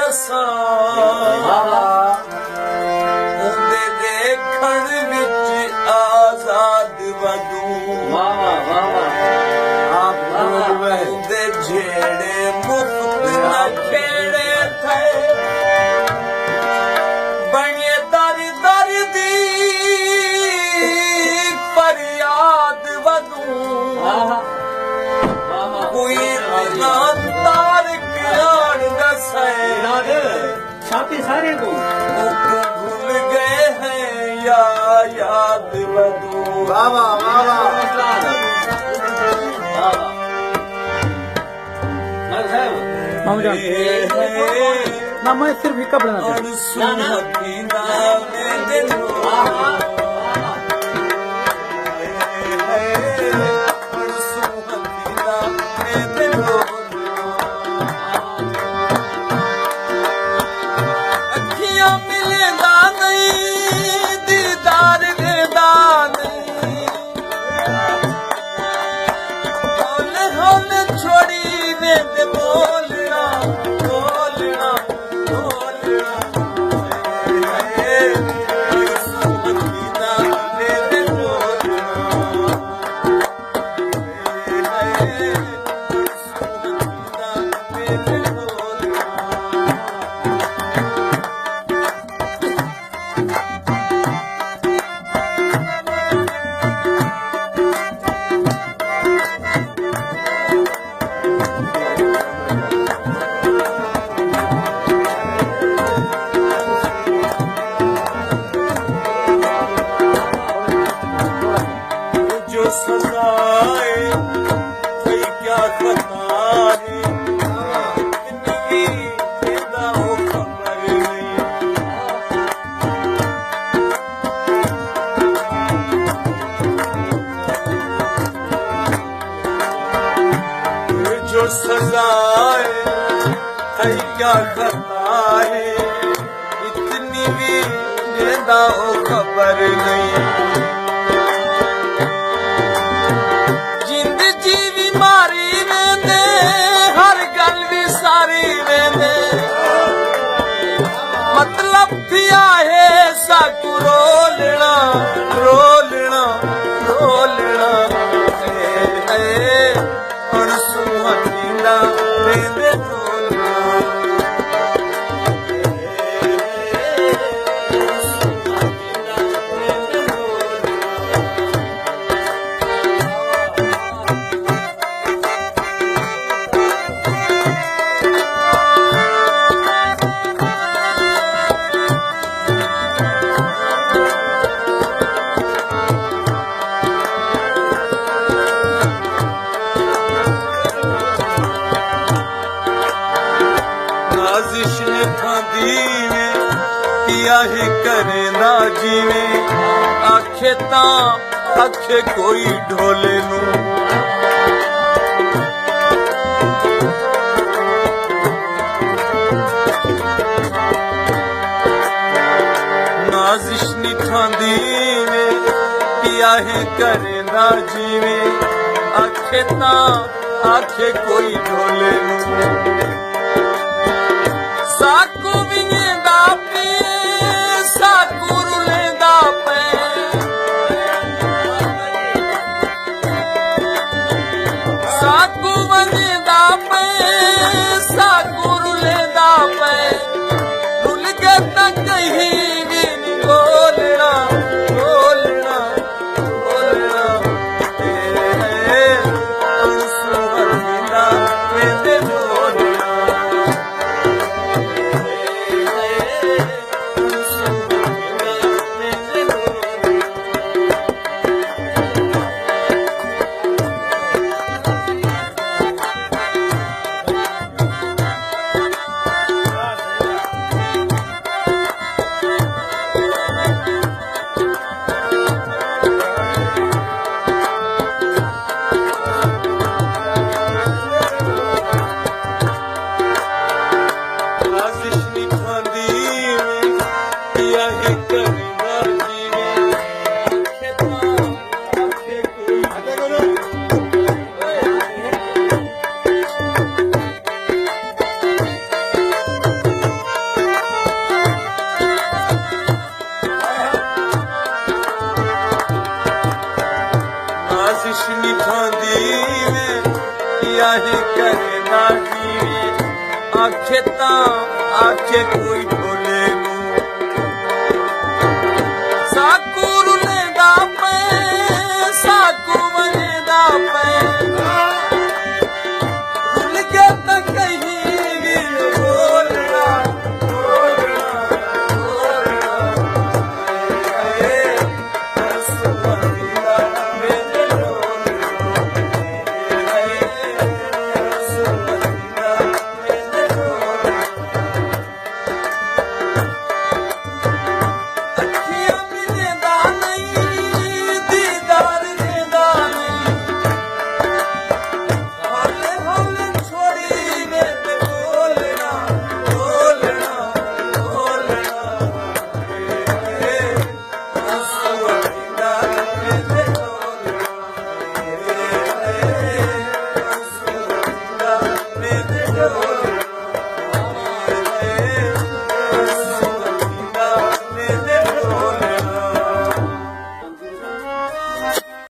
दसा उंदे देखण विच आजाद वधू उंदे झेड़े मुफ्त न खेड़े थे बने दर दर दी फरियाद वधू कोई बिना तार किराड़ दसे छापे सारे को भूल गए हैं या याद वधू वाह मामू जान ना मैं सिर्फ ही कपड़ा ना और सुनहतीना में दिलो और सुनहतीना में दिलो अखियां मिलेंदा नहीं दीदार देदा नहीं हौले हौले छोड़ी वे दे बोलना बोलना बोलना सुनहतीना में दिलो सुनहतीना में दिलो जो सजाए कोई क्या खता है जिंदगी तेरा हो खबर नहीं जो सजाए कोई क्या खता है इतनी भी तेरा हो खबर नहीं जिंद जीवी मारी वेंदे हर गल भी सारी वेंदे मतलब थिया है साकू रोलना रोलना रोलना और सुहतीना वेंदे रोलना सुहतीना वेंदे रोलना नाजिश ने थांदी में किया ही करे ना जीवे आखे तां आखे कोई ढोले नू नाजिश नी थांदी में किया ही करे ना जीवे आखे तां आखे कोई ढोले नू साकू विंदा पे साकू रुलेंदा पे साकू वंदा पे साकू रुलेंदा पे रुल के तक ही भी नहीं बोलना बोलना बोलना सुहतीना में दे बोलना पिया है करे ना जीवे आखे ता आखे कोई ढोले नू साकू रुले दा पे साकू वने दा पे रुल के तक कहीं बोलना बोलना बोलना रसमदीना मेरे रसमदीना मेरे अखियां मिले दा नहीं दीदार देदा नहीं हौले हौले छोड़ी ने ते बोलना बोलना बोलना रसमदीना मेरे रसमदीना मेरे